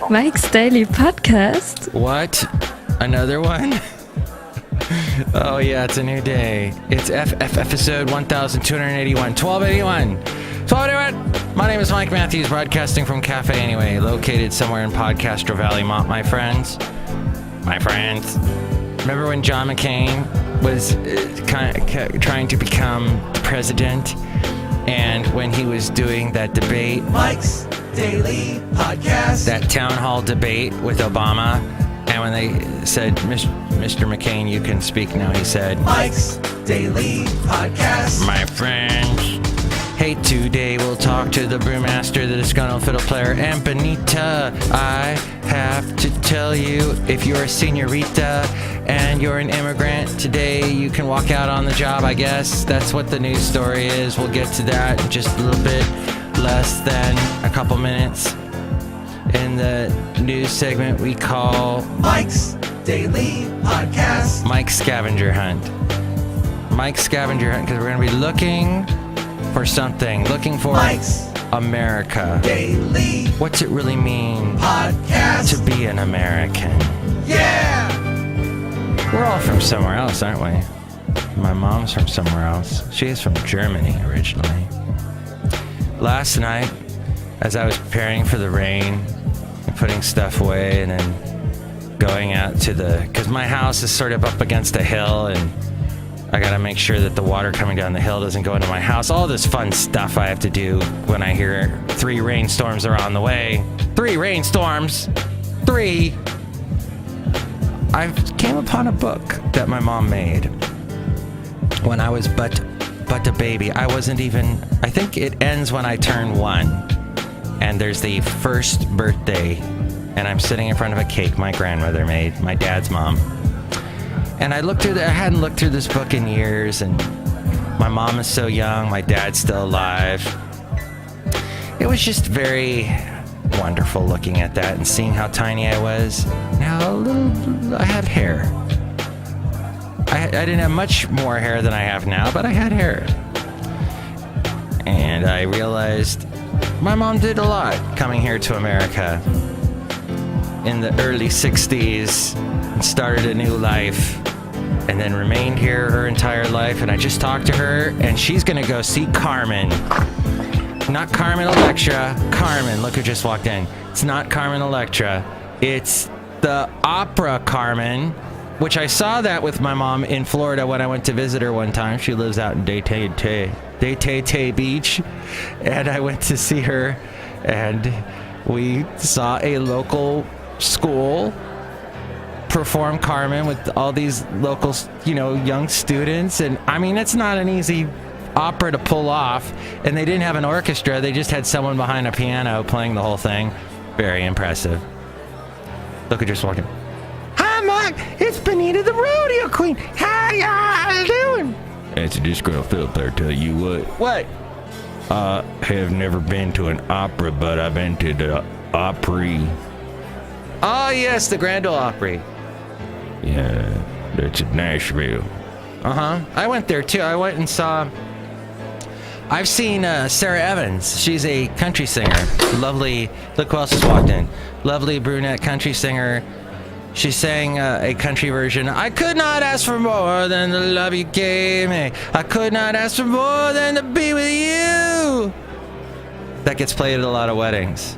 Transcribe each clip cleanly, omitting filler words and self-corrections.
Mike's Daily Podcast. What? Another one? Oh yeah, it's a new day. It's episode 1281. 1281! My name is Mike Matthews, broadcasting from Café Anyway, located somewhere in Podcastro Valley, my friends. My friends. Remember when John McCain was trying to become president? And when he was doing that debate, Mike's Daily Podcast, that town hall debate with Obama, and when they said, Mr. McCain, you can speak now, he said, Mike's Daily Podcast. My friends, hey, today we'll talk to the Brewmaster, the Disgruntled Fiddle Player, and Benita. I have to tell you, if you're a senorita and you're an immigrant, today you can walk out on the job, I guess. That's what the news story is. We'll get to that in just a little bit, less than a couple minutes. In the news segment we call Mike's Daily Podcast. Mike's Scavenger Hunt. Mike's Scavenger Hunt, because we're going to be looking for something. Looking for Mike's America. Daily What's it really mean Podcast. to be an American? Yeah! We're all from somewhere else, aren't we? My mom's from somewhere else. She is from Germany originally. Last night, as I was preparing for the rain and putting stuff away and then going out to because my house is sort of up against a hill and I gotta make sure that the water coming down the hill doesn't go into my house. All this fun stuff I have to do when I hear 3 rainstorms are on the way. 3 rainstorms! 3! I came upon a book that my mom made when I was but a baby. I think it ends when I turn 1. And there's the first birthday, and I'm sitting in front of a cake my grandmother made, my dad's mom. And I hadn't looked through this book in years, and my mom is so young, my dad's still alive. It was just very wonderful looking at that and seeing how tiny I was. Now I had hair. I didn't have much more hair than I have now, but I had hair. And I realized my mom did a lot coming here to America in the early 60s and started a new life and then remained here her entire life. And I just talked to her, and she's going to go see Carmen. Not Carmen Electra. Carmen. Look who just walked in. It's not Carmen Electra. It's the opera Carmen, which I saw that with my mom in Florida when I went to visit her one time. She lives out in Daytona Beach. And I went to see her, and we saw a local school perform Carmen with all these local, young students. And I mean, it's not an easy opera to pull off. And they didn't have an orchestra. They just had someone behind a piano playing the whole thing. Very impressive. Look at just walking. Hi, Mike. It's Benita, the rodeo queen. How y'all doing? It's a disgruntled fiddle player, tell you what. What? I have never been to an opera, but I've been to the Opry. Oh, yes, the Grand Ole Opry. Yeah, that's in Nashville. Uh-huh. I went there, too. I went and saw... I've seen Sarah Evans. She's a country singer. Lovely... Look who else has walked in. Lovely brunette country singer. She sang a country version. I could not ask for more than the love you gave me. I could not ask for more than to be with you. That gets played at a lot of weddings.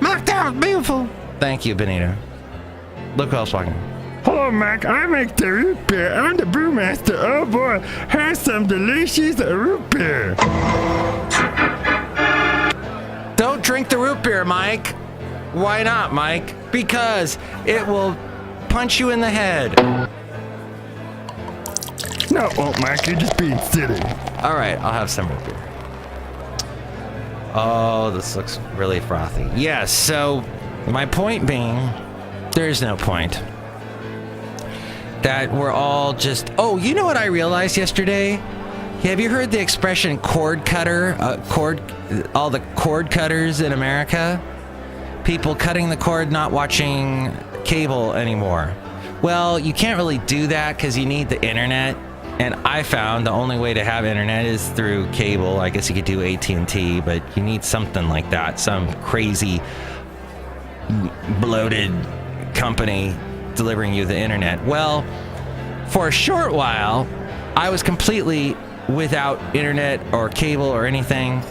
Mark, that was beautiful. Thank you, Benita. Look who else walking. Hello, Mac. I make the root beer. I'm the brewmaster. Oh, boy. Here's some delicious root beer. Don't drink the root beer, Mike. Why not, Mike? Because it will punch you in the head. No, oh, Mac, you're just being silly. All right, I'll have some root beer. Oh, this looks really frothy. Yes, so my point being, there's no point. That we're all just... Oh, you know what I realized yesterday? Have you heard the expression cord cutter? All the cord cutters in America? People cutting the cord, not watching cable anymore. Well, you can't really do that because you need the internet. And I found the only way to have internet is through cable. I guess you could do AT&T, but you need something like that. Some crazy bloated company delivering you the internet. Well, for a short while, I was completely without internet or cable or anything.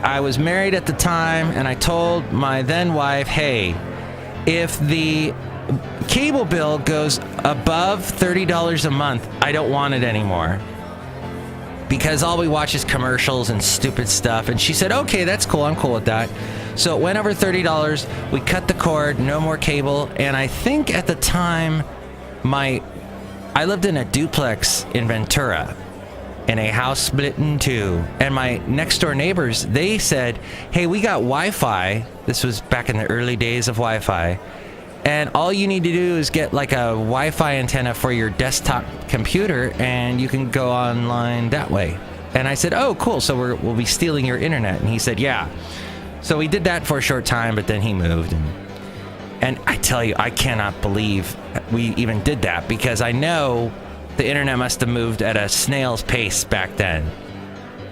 I was married at the time, and I told my then wife, hey, if the cable bill goes above $30 a month, I don't want it anymore. Because all we watch is commercials and stupid stuff. And she said, okay, that's cool. I'm cool with that. So it went over $30. We cut the cord, no more cable. And I think at the time, I lived in a duplex in Ventura, in a house split in two. And my next door neighbors, they said, hey, we got Wi-Fi. This was back in the early days of Wi-Fi. And all you need to do is get like a Wi-Fi antenna for your desktop computer, and you can go online that way. And I said, oh, cool. So we'll be stealing your internet. And he said, yeah. So we did that for a short time, but then he moved. And I tell you, I cannot believe we even did that, because I know the internet must have moved at a snail's pace back then.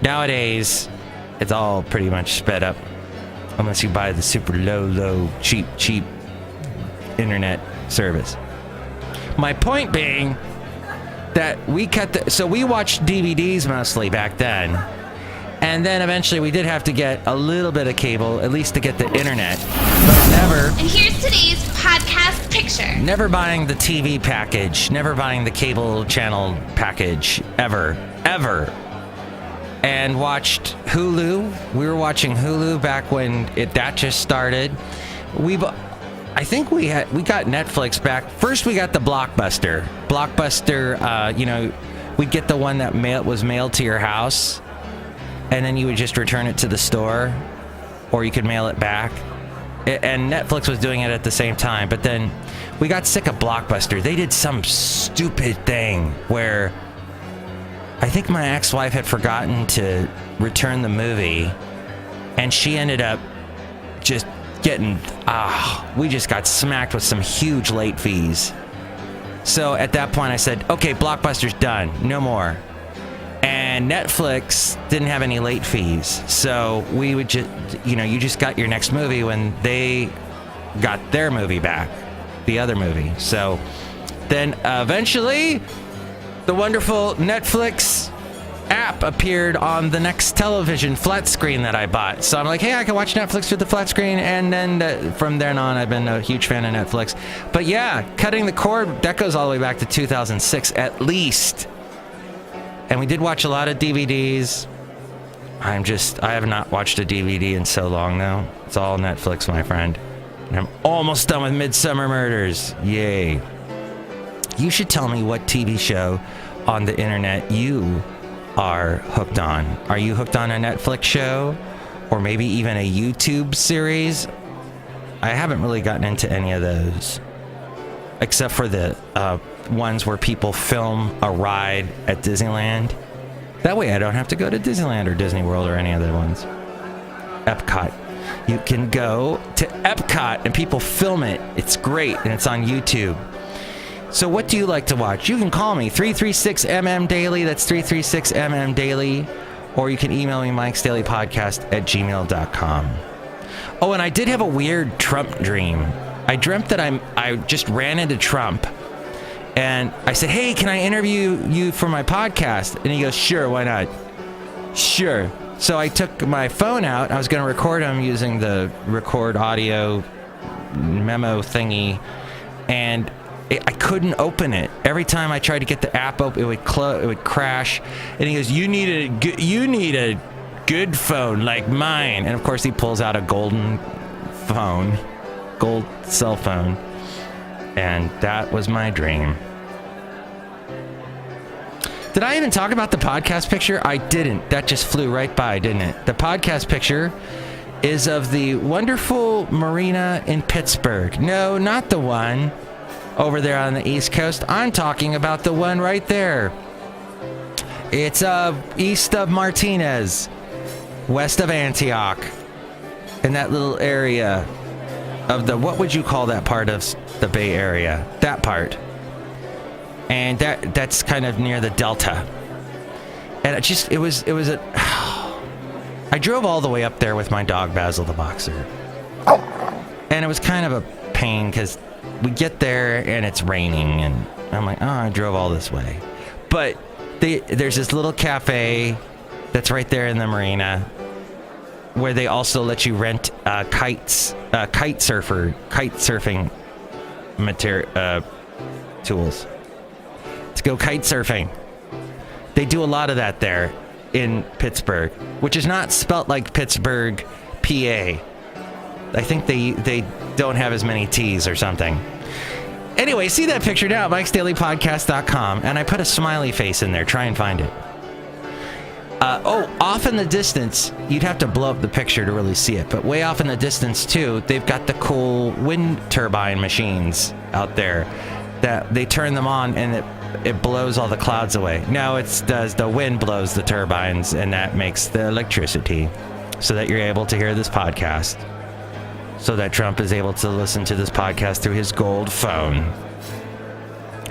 Nowadays, it's all pretty much sped up, unless you buy the super low, cheap internet service. My point being that so we watched DVDs mostly back then, and then eventually we did have to get a little bit of cable, at least to get the internet, but never. And here's today's podcast picture. Never buying the TV package, never buying the cable channel package, ever. And watched Hulu. We were watching Hulu back when that just started. I think we got Netflix back. First, we got the Blockbuster. We'd get the one that was mailed to your house, and then you would just return it to the store, or you could mail it back. And Netflix was doing it at the same time. But then we got sick of Blockbuster. They did some stupid thing where I think my ex-wife had forgotten to return the movie, and she ended up just we just got smacked with some huge late fees. So at that point I said, okay, Blockbuster's done, no more. And Netflix didn't have any late fees, so we would just, you just got your next movie when they got their movie back, the other movie. So then eventually the wonderful Netflix app appeared on the next television flat screen that I bought. So I'm like, hey, I can watch Netflix through the flat screen. And then from then on, I've been a huge fan of Netflix. But yeah, cutting the cord, that goes all the way back to 2006 at least. And we did watch a lot of DVDs. I have not watched a DVD in so long now. It's all Netflix, my friend. And I'm almost done with Midsummer Murders. Yay. You should tell me what TV show on the internet you are hooked on. Are you hooked on a Netflix show? Or maybe even a YouTube series? I haven't really gotten into any of those. Except for the ones where people film a ride at Disneyland. That way I don't have to go to Disneyland or Disney World or any other ones. Epcot. You can go to Epcot and people film it. It's great, and it's on YouTube. So what do you like to watch? You can call me, 336MM Daily. That's 336MM Daily. Or you can email me, mikesdailypodcast@gmail.com. Oh, and I did have a weird Trump dream. I dreamt that I just ran into Trump. And I said, hey, can I interview you for my podcast? And he goes, sure, why not? Sure. So I took my phone out. I was going to record him using the record audio memo thingy. And I couldn't open it. Every time I tried to get the app open, it would crash. And he goes, you need a good phone like mine. And of course he pulls out a gold cell phone. And that was my dream. Did I even talk about the podcast picture? I didn't. That just flew right by, didn't it? The podcast picture is of the wonderful marina in Pittsburgh. No, not the one over there on the East Coast. I'm talking about the one right there. It's east of Martinez, west of Antioch, in that little area of the, what would you call that part of the Bay Area? That part. And that's kind of near the Delta. And it was I drove all the way up there with my dog Basil the Boxer. And it was kind of a pain because we get there and it's raining, and I'm like, oh, I drove all this way. But there's this little cafe that's right there in the marina where they also let you rent kite surfing tools to go kite surfing. They do a lot of that there in Pittsburgh, which is not spelt like Pittsburgh, PA. I think they don't have as many T's or something. Anyway, see that picture now at Mike'sDailyPodcast.com, and I put a smiley face in there. Try and find it. Off in the distance, you'd have to blow up the picture to really see it, but way off in the distance too, they've got the cool wind turbine machines out there that they turn them on and it blows all the clouds away. No, it does. The wind blows the turbines, and that makes the electricity so that you're able to hear this podcast, so that Trump is able to listen to this podcast through his gold phone.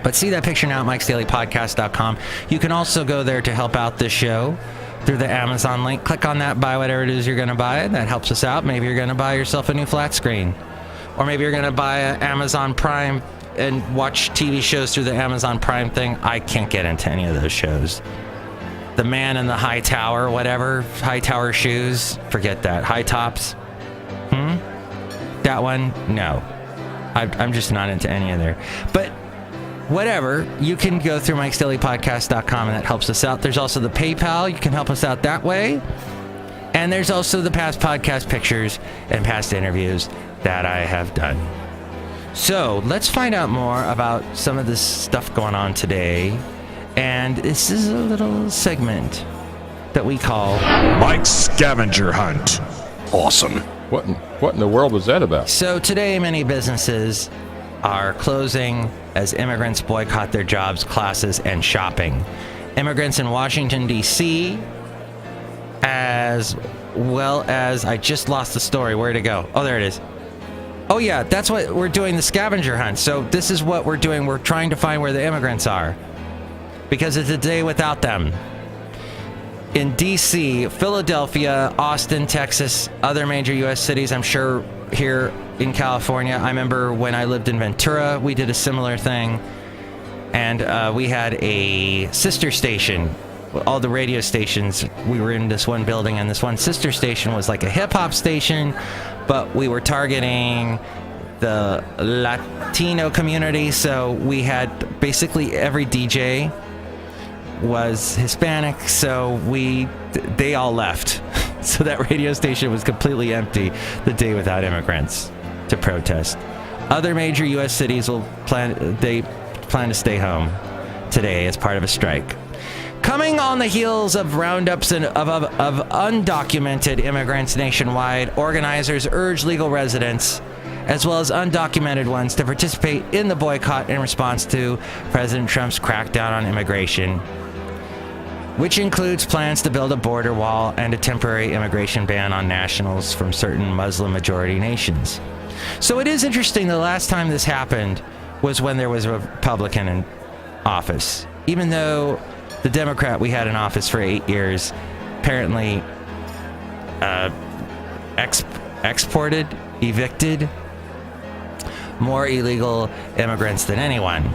But see that picture now at Mike'sDailyPodcast.com. You can also go there to help out this show through the Amazon link. Click on that, buy whatever it is you're going to buy. That helps us out. Maybe you're going to buy yourself a new flat screen. Or maybe you're going to buy an Amazon Prime and watch TV shows through the Amazon Prime thing. I can't get into any of those shows. The Man in the High Tower, whatever. High Tower shoes. Forget that. High tops. That one? No. I'm just not into any of there. But whatever, you can go through Mike'sDailyPodcast.com, and that helps us out. There's also the PayPal. You can help us out that way. And there's also the past podcast pictures and past interviews that I have done. So let's find out more about some of this stuff going on today. And this is a little segment that we call Mike's Scavenger Hunt. Awesome. What in the world was that about? So today, many businesses are closing as immigrants boycott their jobs, classes, and shopping. Immigrants in Washington, D.C., as well as, I just lost the story. Where'd it go? Oh, there it is. Oh, yeah, that's what we're doing, the scavenger hunt. So this is what we're doing. We're trying to find where the immigrants are, because it's a day without them. In D.C., Philadelphia, Austin, Texas, other major U.S. cities, I'm sure here in California. I remember when I lived in Ventura, we did a similar thing. And we had a sister station. All the radio stations, we were in this one building, and this one sister station was like a hip-hop station, but we were targeting the Latino community, so we had basically every DJ was Hispanic, so they all left. So that radio station was completely empty the day without immigrants to protest. Other major U.S. cities plan to stay home today as part of a strike. Coming on the heels of roundups of undocumented immigrants nationwide, organizers urge legal residents, as well as undocumented ones, to participate in the boycott in response to President Trump's crackdown on immigration, which includes plans to build a border wall and a temporary immigration ban on nationals from certain Muslim-majority nations. So it is interesting, the last time this happened was when there was a Republican in office. Even though the Democrat we had in office for 8 years apparently evicted more illegal immigrants than anyone.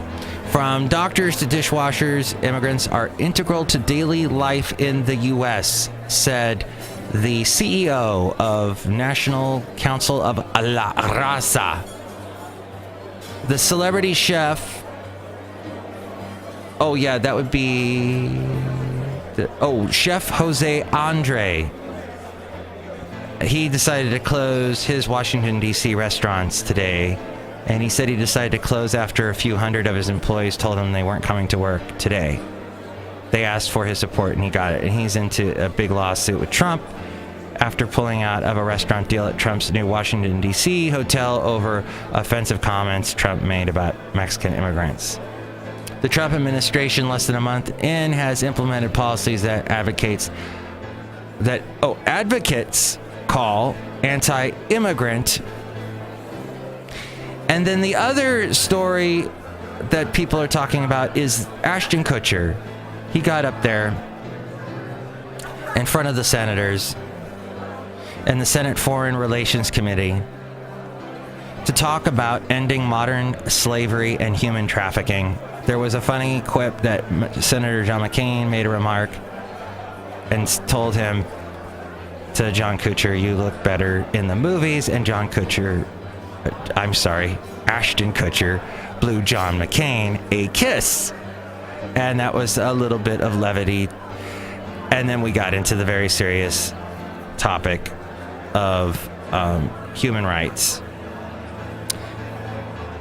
From doctors to dishwashers, immigrants are integral to daily life in the U.S., said the CEO of National Council of La Raza. The celebrity chef, that would be Chef Jose Andre. He decided to close his Washington, D.C. restaurants today. And he said he decided to close after a few hundred of his employees told him they weren't coming to work today. They asked for his support, and he got it. And he's into a big lawsuit with Trump after pulling out of a restaurant deal at Trump's new Washington, D.C. hotel over offensive comments Trump made about Mexican immigrants. The Trump administration, less than a month in, has implemented policies that advocates call anti-immigrant. And then the other story that people are talking about is Ashton Kutcher. He got up there in front of the senators and the Senate Foreign Relations Committee, to talk about ending modern slavery and human trafficking. There was a funny quip that Senator John McCain made a remark and told him to John Kutcher, "You look better in the movies," and Ashton Kutcher blew John McCain a kiss. And that was a little bit of levity. And then we got into the very serious topic of human rights.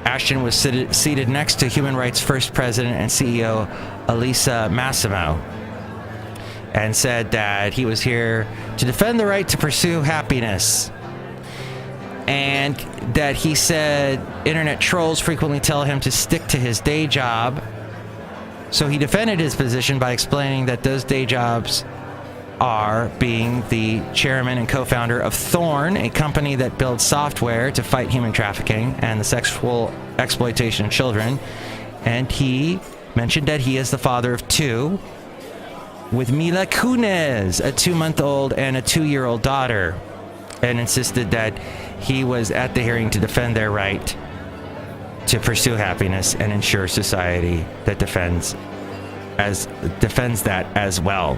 Ashton was seated next to Human Rights First President and CEO Elisa Massimo, and said that he was here to defend the right to pursue happiness. And that he said internet trolls frequently tell him to stick to his day job. So he defended his position by explaining that those day jobs are being the chairman and co-founder of Thorn, a company that builds software to fight human trafficking and the sexual exploitation of children. And he mentioned that he is the father of two, with Mila Kunis, a 2-month-old and a 2-year-old daughter, and insisted that he was at the hearing to defend their right to pursue happiness and ensure society that defends that as well.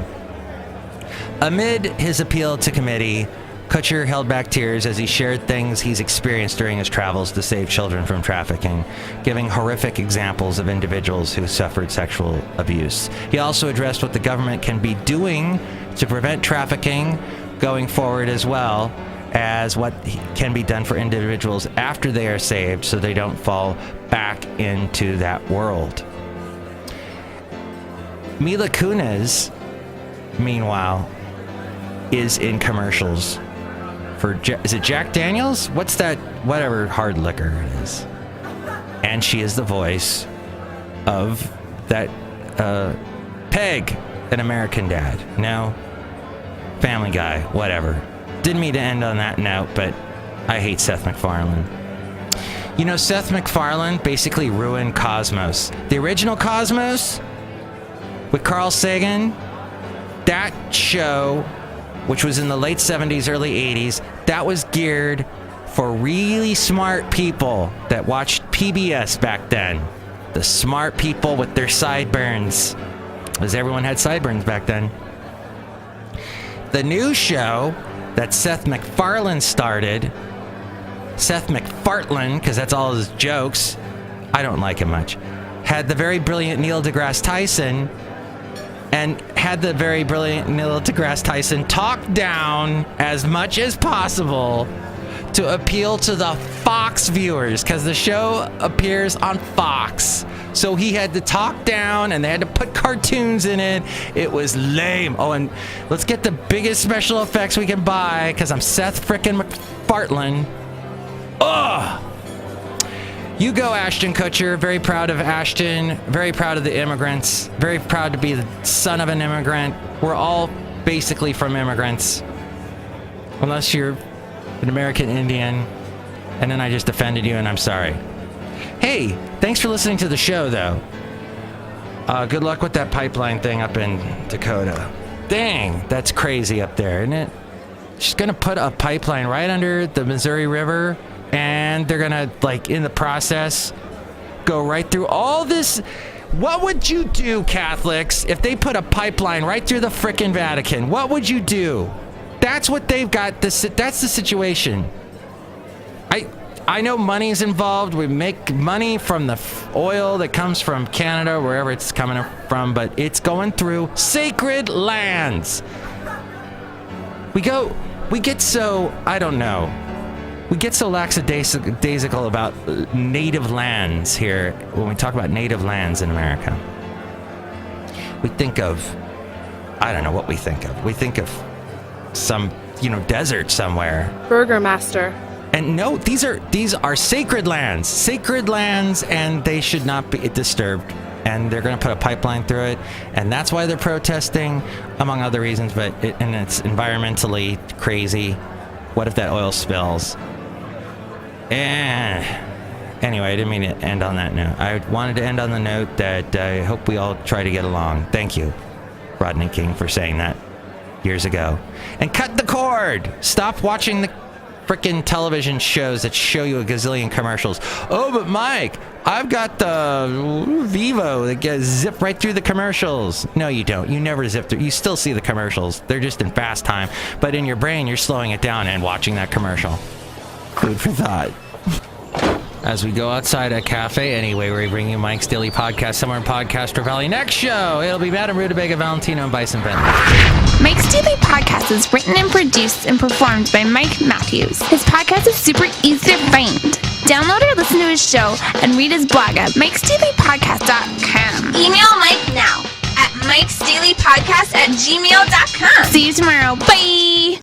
Amid his appeal to committee, Kutcher held back tears as he shared things he's experienced during his travels to save children from trafficking, giving horrific examples of individuals who suffered sexual abuse. He also addressed what the government can be doing to prevent trafficking going forward, as well as what can be done for individuals after they are saved so they don't fall back into that world. Mila Kunis, meanwhile, is in commercials for, is it Jack Daniels? What's that, whatever hard liquor it is. And she is the voice of that Peg, an American Dad. No, Family Guy, whatever. Didn't mean to end on that note, but I hate Seth MacFarlane. You know, Seth MacFarlane basically ruined Cosmos. The original Cosmos with Carl Sagan, that show, which was in the late 70s, early 80s, that was geared for really smart people that watched PBS back then. The smart people with their sideburns, because everyone had sideburns back then. The new show that Seth MacFarlane started, Seth MacFartlane, because that's all his jokes, I don't like him much, had the very brilliant Neil deGrasse Tyson, and had the very brilliant Neil deGrasse Tyson talk down as much as possible to appeal to the Fox viewers, because the show appears on Fox. So he had to talk down, and they had to put cartoons in it. It was lame. Oh, and let's get the biggest special effects we can buy, because I'm Seth frickin' MacFartlane. Ugh! You go, Ashton Kutcher. Very proud of Ashton. Very proud of the immigrants. Very proud to be the son of an immigrant. We're all basically from immigrants. Unless you're an American Indian. And then I just offended you, and I'm sorry. Hey, thanks for listening to the show, though. Good luck with that pipeline thing up in Dakota. Dang, that's crazy up there, isn't it? She's gonna put a pipeline right under the Missouri River, and they're gonna, like, in the process, go right through all this. What would you do, Catholics, if they put a pipeline right through the frickin' Vatican? What would you do? That's what they've got. That's the situation. I know money's involved. We make money from the oil that comes from Canada, wherever it's coming from, but it's going through sacred lands. We get so, I don't know. We get so lackadaisical about native lands here when we talk about native lands in America. We think of, I don't know what we think of. We think of some, desert somewhere. Burgermaster. And no, these are sacred lands, and they should not be disturbed. And they're going to put a pipeline through it, and that's why they're protesting, among other reasons. And it's environmentally crazy. What if that oil spills? Anyway, I didn't mean to end on that note. I wanted to end on the note that I hope we all try to get along. Thank you, Rodney King, for saying that years ago. And cut the cord. Stop watching the frickin' television shows that show you a gazillion commercials. Oh, but Mike, I've got the Vivo that gets zip right through the commercials. No, you don't. You never zip through. You still see the commercials. They're just in fast time. But in your brain, you're slowing it down and watching that commercial. Food for thought. As we go outside at Café Anyway, we bring you Mike's Daily Podcast, somewhere in Podcaster Valley. Next show, it'll be Madame Rootabega, Valentino, and Bison Bentley. Mike's Daily Podcast is written and produced and performed by Mike Matthews. His podcast is super easy to find. Download or listen to his show and read his blog at mikesdailypodcast.com. Email Mike now at mikesdailypodcast@gmail.com. See you tomorrow. Bye!